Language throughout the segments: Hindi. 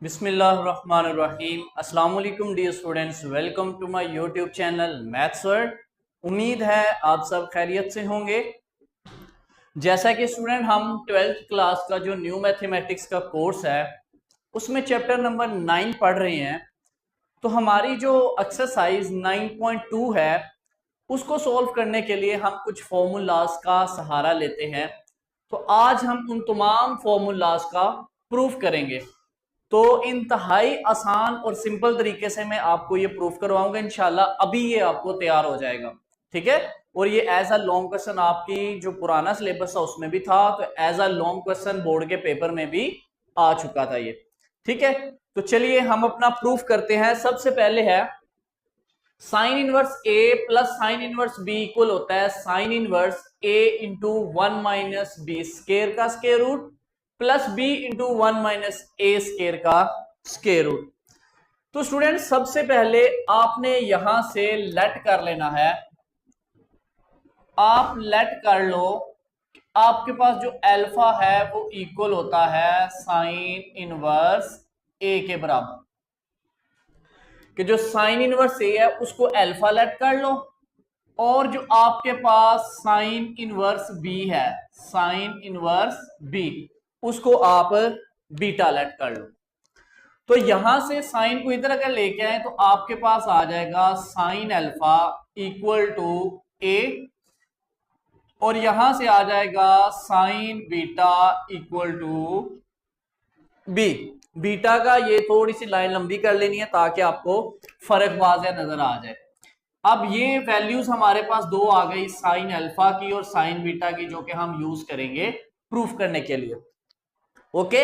बिस्मिल्लाहिर्रहमानिर्रहीम। अस्सलाम वालेकुम dear students, welcome to my YouTube channel maths world. उम्मीद है आप सब खैरियत से होंगे। जैसा कि स्टूडेंट हम 12th क्लास का जो न्यू मैथमेटिक्स का कोर्स है उसमें चैप्टर नंबर 9 पढ़ रहे हैं। तो हमारी जो एक्सरसाइज 9.2 है उसको सोल्व करने के लिए हम कुछ फॉर्मूलाज का सहारा लेते हैं। तो आज हम उन तमाम फॉर्मूलाज का प्रूफ करेंगे। तो इंतहाई आसान और सिंपल तरीके से मैं आपको ये प्रूफ करवाऊंगा इंशाल्लाह। अभी ये आपको तैयार हो जाएगा, ठीक है। और ये एज अ लॉन्ग क्वेश्चन आपकी जो पुराना सिलेबस था उसमें भी था, तो as a long question board के पेपर में भी आ चुका था ये, ठीक है। तो चलिए हम अपना प्रूफ करते हैं। सबसे पहले है साइन इनवर्स ए plus sine inverse B equal होता है sine inverse a into 1 minus b square का square root plus b into 1 minus a square का स्केयर रूट। तो स्टूडेंट सबसे पहले आपने यहां से लेट कर लेना है। आप लेट कर लो, आपके पास जो अल्फा है वो इक्वल होता है साइन इनवर्स ए के बराबर, कि जो साइन इनवर्स ए है उसको अल्फा लेट कर लो, और जो आपके पास साइन इनवर्स बी है, साइन इनवर्स बी, उसको आप बीटा लेट कर लो। तो यहां से साइन को इधर अगर लेके आए तो आपके पास आ जाएगा sine alpha equal to A, और यहां से आ जाएगा sine beta equal to B. Beta का ये थोड़ी सी लाइन लंबी कर लेनी है ताकि आपको फर्क वाज़ेह नजर आ जाए। अब ये वैल्यूज हमारे पास दो आ गई, साइन अल्फा की और साइन बीटा की, जो कि हम यूज करेंगे प्रूफ करने के लिए। ओके,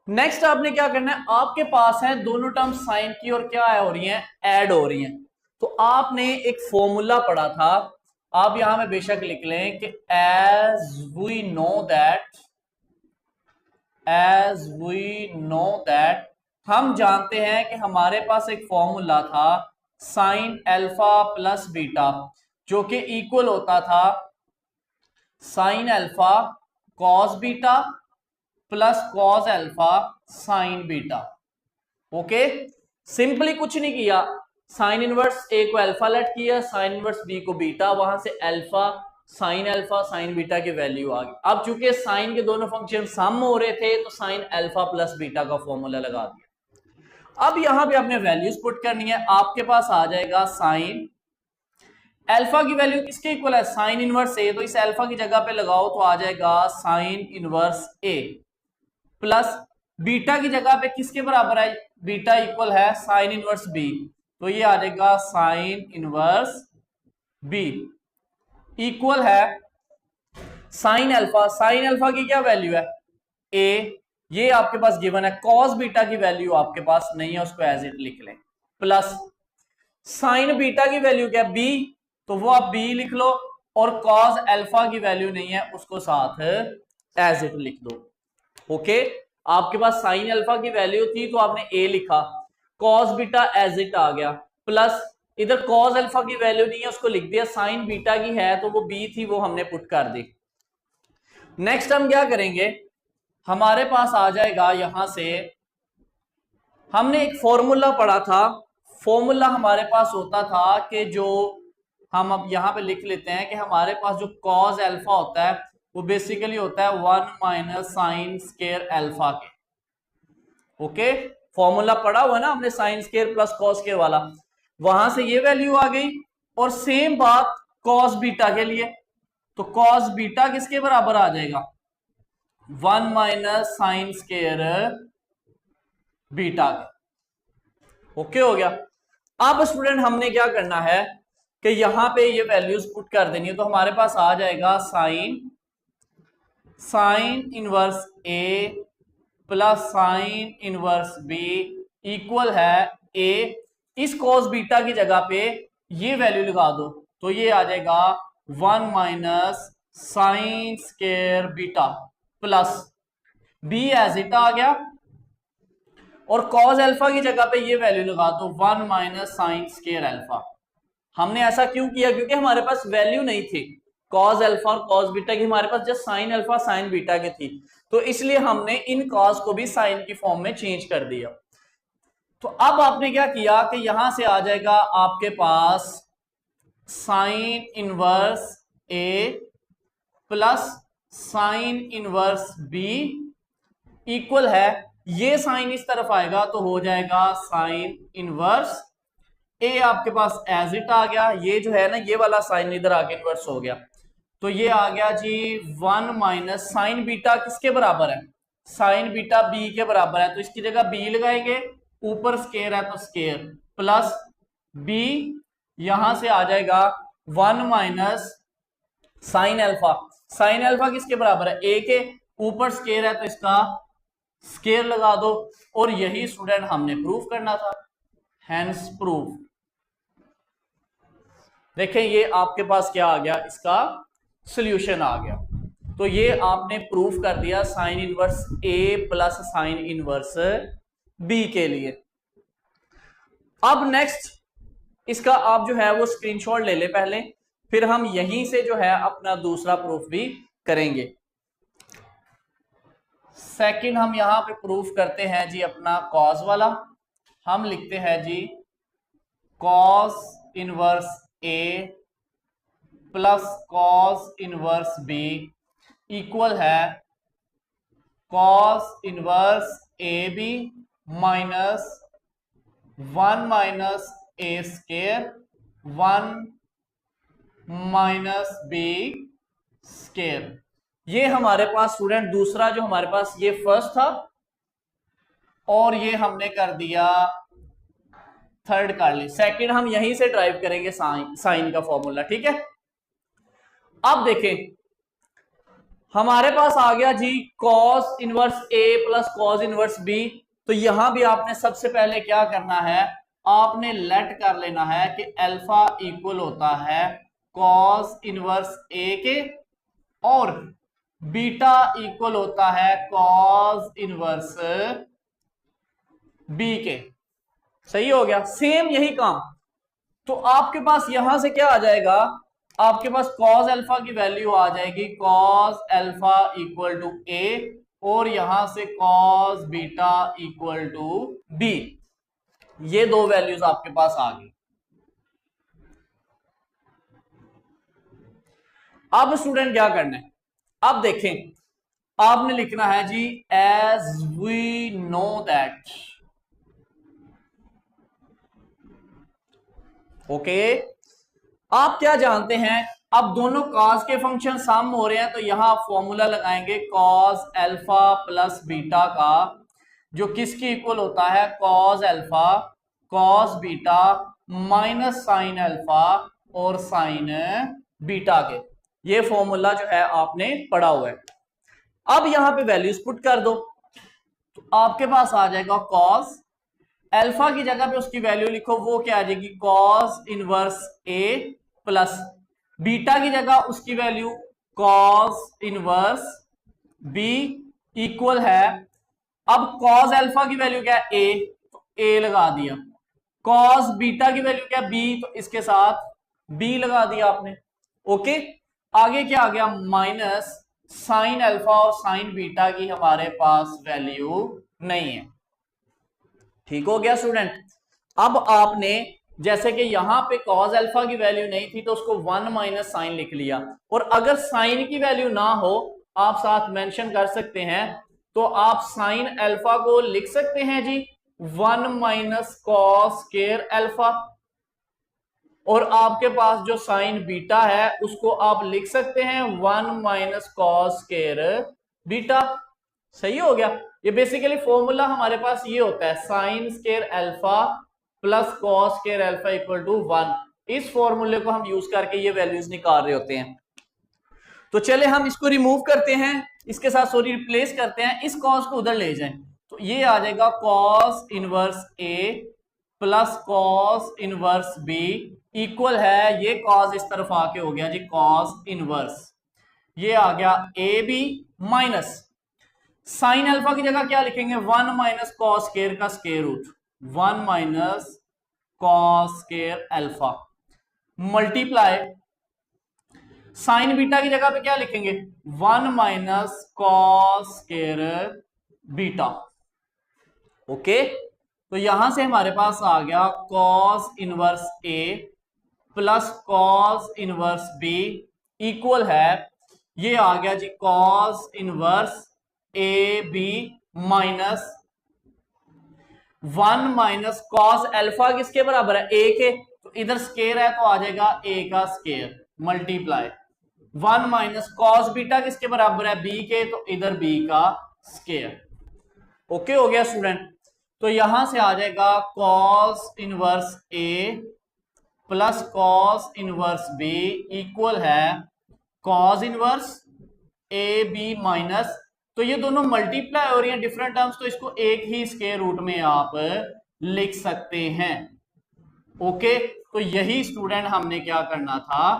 नेक्स्ट आपने क्या करना है, आपके पास है दोनों टर्म साइन की और क्या हो रही हैं, ऐड हो रही हैं। तो आपने एक फॉर्मूला पढ़ा था, आप यहां में बेशक लिख लें कि एज वी नो दैट, हम जानते हैं कि हमारे पास एक फॉर्मूला था साइन अल्फा प्लस बीटा, जो कि इक्वल होता था sine alpha cos beta plus cos alpha sine beta. Okay, simply कुछ नहीं किया, साइन इनवर्स ए को अल्फा लेट किया, साइन इनवर्स बी को बीटा, वहां से अल्फा साइन बीटा की वैल्यू आ गई। अब चूंकि साइन के दोनों फंक्शन सम हो रहे थे तो साइन अल्फा प्लस बीटा का फॉर्मूला लगा दिया। अब यहां पे आपने वैल्यूज पुट करनी है, आपके पास आ जाएगा साइन अल्फा की वैल्यू किसके इक्वल है, साइन इनवर्स ए, तो इस अल्फा की जगह पे लगाओ तो आ जाएगा साइन इनवर्स ए, प्लस बीटा की जगह पे किसके बराबर है, बीटा इक्वल है साइन इनवर्स बी, तो ये आ जाएगा साइन इनवर्स बी इक्वल है साइन अल्फा की क्या वैल्यू है ए, ये आपके पास गिवन है, कॉस बीटा की वैल्यू आपके पास नहीं है, उसको एज इट लिख लें, प्लस साइन बीटा की वैल्यू क्या है बी, तो वो आप बी लिख लो, और कॉस अल्फा की वैल्यू नहीं है उसको साथ एज इट लिख दो। ओके, आपके पास साइन अल्फा की वैल्यू थी तो आपने ए लिखा, कॉस बीटा एज इट आ गया, प्लस इधर कॉस अल्फा की वैल्यू नहीं है उसको लिख दिया, साइन बीटा की है तो वो बी थी वो हमने पुट कर दी। नेक्स्ट हम क्या करेंगे, हमारे पास आ जाएगा, यहां से हमने एक फॉर्मूला पढ़ा था, फॉर्मूला हमारे पास होता था कि जो हम अब यहां पे लिख लेते हैं कि हमारे पास जो कॉस अल्फा होता है वो बेसिकली होता है 1 माइनस साइन स्केयर अल्फा के। ओके, फॉर्मूला पढ़ा हुआ है ना हमने, sine square plus cos square वाला, वहां से ये वैल्यू आ गई। और सेम बात कॉस बीटा के लिए, तो कॉस बीटा किसके बराबर आ जाएगा, 1 माइनस साइन स्केयर बीटा के। ओके हो गया। अब स्टूडेंट हमने क्या करना है कि यहां पे ये वैल्यूज पुट कर देनी है, तो हमारे पास आ जाएगा साइन इनवर्स ए plus sine inverse B equal है ए, इस कॉस बीटा की जगह पे ये वैल्यू लगा दो तो ये आ जाएगा 1 minus sine square beta plus b as it आ गया, और कॉस अल्फा की जगह पे ये वैल्यू लगा दो 1 माइनस साइन स्केयर अल्फा। हमने ऐसा क्यों किया, क्योंकि हमारे पास वैल्यू नहीं थी, कॉस अल्फा और कॉस बीटा की हमारे पास just sine alpha sine beta की थी, तो इसलिए हमने इन कॉस को भी साइन की फॉर्म में चेंज कर दिया। तो अब आपने क्या किया कि यहां से आ जाएगा आपके पास साइन इनवर्स ए plus sine inverse B equal है, ये साइन इस तरफ आएगा तो हो जाएगा साइन इनवर्स ए आपके पास एज इट आ गया, ये जो है ना ये वाला साइन इधर आके इनवर्स हो गया, तो ये आ गया जी 1 माइनस साइन बीटा किसके बराबर है, साइन बीटा बी के बराबर है, तो इसकी जगह बी लगाएंगे, ऊपर स्केयर है तो स्केयर प्लस बी, यहां से आ जाएगा 1 minus sine alpha, sine alpha किसके बराबर है ए के, ऊपर स्केयर है तो इसका स्केयर लगा दो, और यही स्टूडेंट हमने प्रूफ करना था, हैंस प्रूफ। देखें ये आपके पास क्या आ गया, इसका सॉल्यूशन आ गया, तो ये आपने प्रूफ कर दिया साइन इनवर्स ए प्लस साइन इनवर्स बी के लिए। अब नेक्स्ट इसका आप जो है वो स्क्रीनशॉट ले ले पहले, फिर हम यहीं से जो है अपना दूसरा प्रूफ भी करेंगे। सेकंड हम यहां पे प्रूफ करते हैं जी अपना कॉस वाला, हम लिखते हैं जी कॉस इनवर्स ए plus cos inverse B equal है cos inverse a b minus 1 minus a square 1 minus b square. ये हमारे पास स्टूडेंट दूसरा जो हमारे पास ये फर्स्ट था, और ये हमने कर दिया थर्ड कर ली, सेकंड हम यहीं से ड्राइव करेंगे साइन का फॉर्मूला, ठीक है। अब देखें हमारे पास आ गया जी कॉस इनवर्स ए प्लस कॉस इनवर्स बी, तो यहां भी आपने सबसे पहले क्या करना है, आपने लेट कर लेना है कि अल्फा इक्वल होता है कॉस इनवर्स ए के और बीटा इक्वल होता है कॉस इनवर्स बी के। सही हो गया, सेम यही काम। तो आपके पास यहां से क्या आ जाएगा, आपके पास कॉस अल्फा की वैल्यू आ जाएगी cos alpha equal to A, और यहां से cos beta equal to B, ये दो वैल्यूज आपके पास आ गई। अब स्टूडेंट क्या करना है, अब देखें आपने लिखना है जी as we know that, okay आप क्या जानते हैं, अब दोनों कॉस के फंक्शन सम हो रहे हैं, तो यहां फॉर्मूला लगाएंगे कॉस अल्फा प्लस बीटा का, जो किसकी इक्वल होता है cos alpha cos beta minus sine alpha और साइन बीटा के, ये फॉर्मूला जो है आपने पढ़ा हुआ है। अब यहां पे वैल्यूज पुट कर दो, तो आपके पास आ जाएगा कॉस अल्फा की जगह पे उसकी वैल्यू लिखो, वो क्या आ जाएगी कॉस इनवर्स ए प्लस बीटा की जगह उसकी value cos inverse B equal है, अब कॉस अल्फा की वैल्यू क्या है ए, तो ए लगा दिया, कॉस बीटा की वैल्यू क्या बी, तो इसके साथ बी लगा दिया आपने, ओके। आगे क्या आ गया माइनस साइन अल्फा और साइन बीटा की हमारे पास वैल्यू नहीं है, ठीक हो गया स्टूडेंट। अब आपने जैसे कि यहां पे कॉस अल्फा की वैल्यू नहीं थी तो उसको 1 माइनस साइन लिख लिया, और अगर साइन की वैल्यू ना हो आप साथ मेंशन कर सकते हैं, तो आप साइन अल्फा को लिख सकते हैं जी 1 माइनस कॉस स्क्वायर अल्फा, और आपके पास जो साइन बीटा है उसको आप लिख सकते हैं 1 माइनस कॉस स्क्वायर बीटा। सही हो गया, ये बेसिकली फॉर्मूला हमारे पास ये होता है sine square alpha plus cos square alpha equal to 1, इस फॉर्मूले को हम यूज करके ये वैल्यूज निकाल रहे होते हैं। तो चले हम इसको रिमूव करते हैं, इसके साथ सॉरी रिप्लेस करते हैं, इस कॉस को उधर ले जाएं, तो ये आ जाएगा कॉस इनवर्स ए plus cos inverse B equal है, ये कॉस इस तरफ आके हो गया जी कॉस इनवर्स, ये आ गया a b minus sine alpha की जगह क्या लिखेंगे 1 माइनस कॉस स्क्वायर का square root 1 minus cos square alpha multiply sine beta की जगह पे क्या लिखेंगे, 1 minus cos square beta. Okay, तो यहां से हमारे पास आ गया कॉस इनवर्स ए plus cos inverse B equal है, ये आ गया जी cos inverse a b minus 1 minus cos alpha किसके बराबर है, ए के, तो इधर स्केयर है तो आ जाएगा ए का square multiply 1 minus cos beta किसके बराबर है, बी के, तो इधर बी का स्केयर। ओके हो गया स्टूडेंट, तो यहां से आ जाएगा कॉस इनवर्स ए plus cos inverse B equal है cos inverse a b minus, तो ये दोनों मल्टीप्लाई हो रही हैं डिफरेंट टर्म्स, तो इसको एक ही स्क्वायर रूट में आप लिख सकते हैं। ओके, तो यही स्टूडेंट हमने क्या करना था,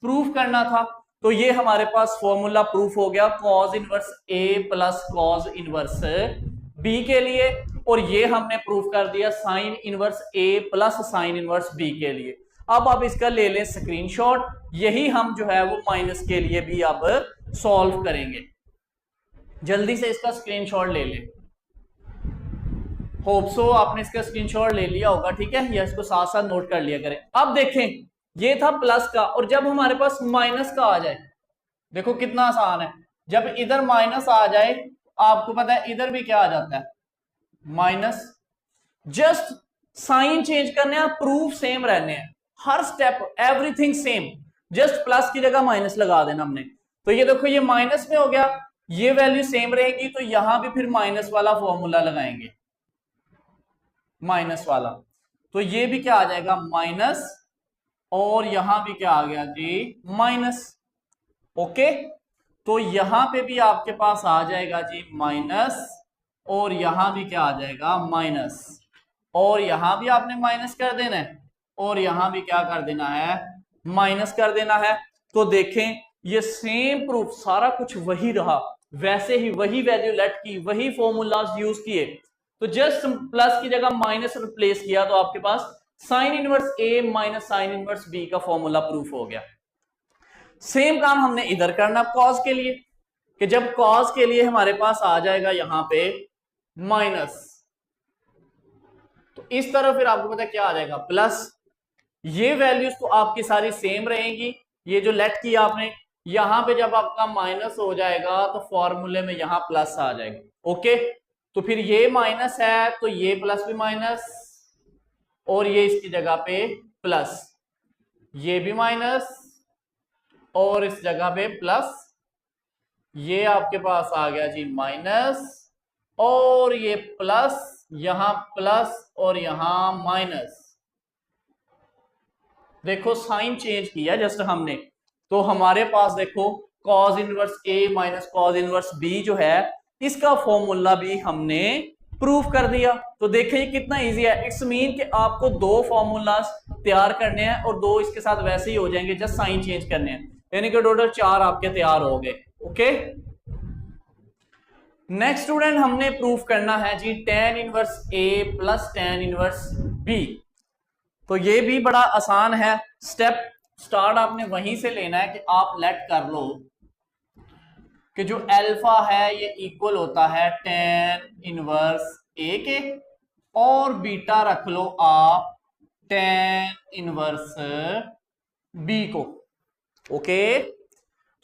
प्रूफ करना था। तो ये हमारे पास फॉर्मूला प्रूफ हो गया कॉस इनवर्स ए प्लस कॉस इनवर्स बी के लिए, और ये हमने प्रूफ कर दिया साइन इनवर्स ए प्लस साइन इनवर्स बी के लिए। अब आप इसका ले लें स्क्रीनशॉट, यही हम जो है वो माइनस के लिए भी अब सॉल्व करेंगे। जल्दी से इसका स्क्रीनशॉट ले लें, होप सो आपने इसका स्क्रीनशॉट ले लिया होगा, ठीक है, या इसको साथ साथ नोट कर लिया करें। अब देखें ये था प्लस का, और जब हमारे पास माइनस का आ जाए, देखो कितना आसान है, जब इधर माइनस आ जाए आपको पता है इधर भी क्या आ जाता है माइनस, जस्ट साइन चेंज करने हैं, प्रूफ सेम रहने हैं, हर step everything same, just plus की जगह माइनस लगा देना हमने। तो ये देखो ये माइनस में हो गया, ये वैल्यू सेम रहेगी, तो यहां भी फिर माइनस वाला फॉर्मूला लगाएंगे, माइनस वाला, तो ये भी क्या आ जाएगा माइनस, और यहां भी क्या आ गया जी माइनस। ओके, तो यहां पे भी आपके पास आ जाएगा जी माइनस, और यहां भी क्या आ जाएगा माइनस, और यहां भी आपने माइनस कर देना है, और यहां भी क्या कर देना है माइनस कर देना है। तो देखें ये सेम प्रूफ, सारा कुछ वही रहा, वैसे ही वही वैल्यू लेट की, वही फॉर्मूलाज यूज किए, तो जस्ट प्लस की जगह माइनस रिप्लेस किया, तो आपके पास साइन इनवर्स ए माइनस साइन इनवर्स बी का फॉर्मूला प्रूफ हो गया। सेम काम हमने इधर करना कॉस के लिए, कि जब कॉस के लिए हमारे पास आ जाएगा यहां पे माइनस, तो इस तरह फिर आपको पता है क्या आ जाएगा प्लस, ये वैल्यूज तो आपकी सारी सेम रहेंगी, ये जो लेट किया आपने, यहां पे जब आपका माइनस हो जाएगा तो फॉर्मूले में यहां प्लस आ जाएगा। ओके, तो फिर ये माइनस है तो ये प्लस भी माइनस, और ये इसकी जगह पे प्लस, ये भी माइनस, और इस जगह पे प्लस, ये आपके पास आ गया जी माइनस, और ये प्लस, यहां प्लस, और यहां माइनस। देखो साइन चेंज किया जस्ट हमने, तो हमारे पास देखो कॉस इनवर्स ए माइनस कॉस इनवर्स बी जो है, इसका फॉर्मूला भी हमने प्रूफ कर दिया। तो देखें ये कितना इजी है, इट्स मीन कि आपको दो फॉर्मूलाज तैयार करने हैं, और दो इसके साथ वैसे ही हो जाएंगे, जस्ट साइन चेंज करने हैं, यानी कि टोटल 4 आपके तैयार हो गए। ओके, नेक्स्ट स्टूडेंट हमने प्रूफ करना है जी tan इनवर्स ए प्लस tan इनवर्स बी। तो ये भी बड़ा आसान है, स्टेप स्टार्ट आपने वहीं से लेना है कि आप लेट कर लो कि जो अल्फा है ये इक्वल होता है tan इनवर्स ए के, और बीटा रख लो आप tan इनवर्स बी को। ओके,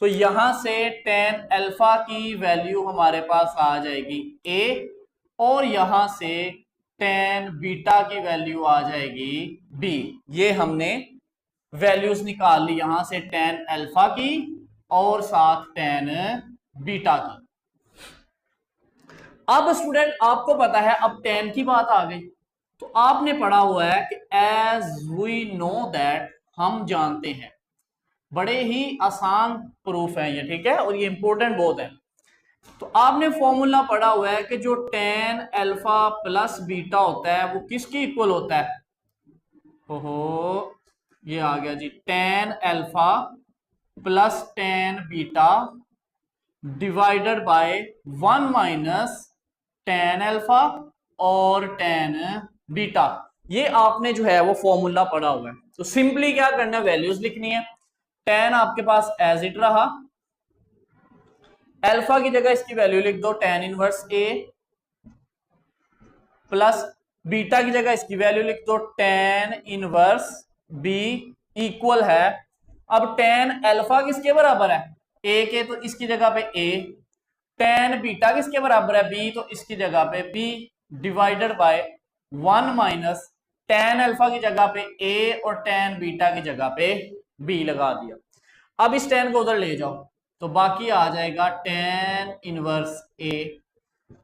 तो यहां से tan अल्फा की वैल्यू हमारे पास आ जाएगी a, और यहां से tan बीटा की वैल्यू आ जाएगी b। ये हमने वैल्यूज निकाल ली यहां से tan अल्फा की और साथ tan बीटा की। अब स्टूडेंट आपको पता है, अब tan की बात आ गई, तो आपने पढ़ा हुआ है कि एज वी नो दैट, हम जानते हैं, बड़े ही आसान प्रूफ है ये, ठीक है, और ये इंपॉर्टेंट बहुत है। तो आपने फॉर्मूला पढ़ा हुआ है कि जो tan अल्फा प्लस बीटा होता है वो किसकी इक्वल होता है, ओहो ये आ गया जी tan alpha plus tan beta divided by 1 minus tan alpha और tan बीटा। ये आपने जो है वो फॉर्मूला पढ़ा हुआ है। तो सिंपली क्या करना है, वैल्यूज लिखनी है। tan आपके पास एज इट रहा, अल्फा की जगह इसकी वैल्यू लिख दो tan inverse a, plus beta की जगह इसकी वैल्यू लिख दो tan इनवर्स b, इक्वल है, अब tan अल्फा किसके बराबर है a के, तो इसकी जगह पे a, tan बीटा किसके बराबर है b, तो इसकी जगह पे b, divided by 1 minus tan alpha की जगह पे a और tan बीटा की जगह पे b लगा दिया। अब इस tan को उधर ले जाओ तो बाकी आ जाएगा tan inverse a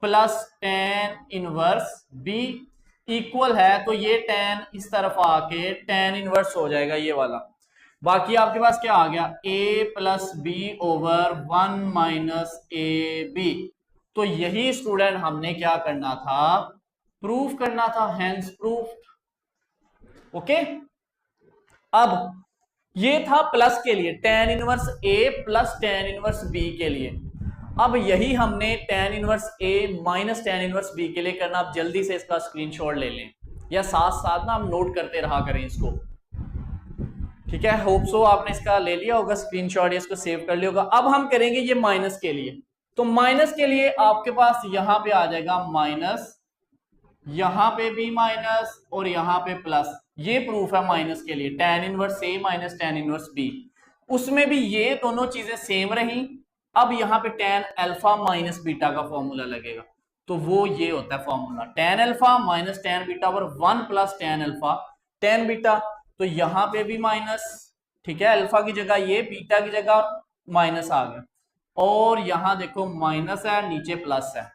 plus tan inverse b, equal है, तो ये tan इस तरफ आके tan इनवर्स हो जाएगा ये वाला। बाकी आपके पास क्या आ गया a plus B over 1 minus A B. तो यही स्टूडेंट हमने क्या करना था, प्रूफ करना था, हैंस प्रूफ। ओके, अब ये था प्लस के लिए tan inverse a plus tan inverse b के लिए। अब यही हमने tan inverse a minus tan inverse b के लिए करना। आप जल्दी से इसका स्क्रीनशॉट ले लें या साथ साथ ना हम नोट करते रहा करें इसको, ठीक है। होप सो आपने इसका ले लिया होगा स्क्रीनशॉट या इसको सेव कर लिया होगा। अब हम करेंगे ये माइनस के लिए, तो माइनस के लिए आपके पास यहां पे आ जाएगा माइनस, यहां पे भी माइनस और यहां पे प्लस। ये प्रूफ है माइनस के लिए tan inverse a minus tan inverse b। उसमें भी ये दोनों चीजें सेम रही। अब यहाँ पे tan अल्फा माइनस बीटा का फॉर्मूला लगेगा, तो वो ये होता है formula tan alpha minus tan beta over 1 plus tan alpha tan beta. तो यहाँ पे भी माइनस, ठीक है, अल्फा की जगह ये, बीटा की जगह माइनस आ गया, और यहाँ देखो माइनस है, नीचे प्लस है,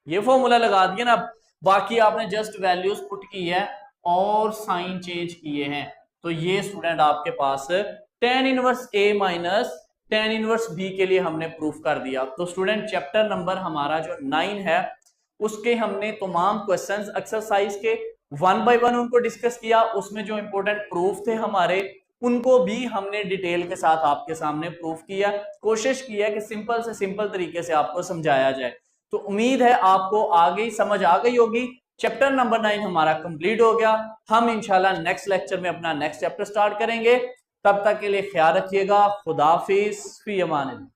ये फॉर्मूला लगा दिया ना। बाकी आपने जस्ट वैल्यूज पुट की है और साइन चेंज किए हैं। तो ये स्टूडेंट आपके पास tan inverse a minus tan inverse b के लिए हमने प्रूफ कर दिया। तो स्टूडेंट चैप्टर नंबर हमारा जो 9 है उसके हमने तमाम क्वेश्चंस एक्सरसाइज के 1 बाय 1 उनको डिस्कस किया। उसमें जो इंपॉर्टेंट प्रूफ थे हमारे उनको भी हमने डिटेल के साथ आपके सामने प्रूफ किया। कोशिश की है कि सिंपल से सिंपल तरीके से आपको समझाया जाए। तो उम्मीद है आपको आगे समझ आ गई होगी। चैप्टर नंबर 9 हमारा कंप्लीट हो गया। हम इंशाल्लाह नेक्स्ट लेक्चर में अपना नेक्स्ट चैप्टर स्टार्ट करेंगे। तब तक के लिए ख्याल रखिएगा। खुदाफिज, फी अमान।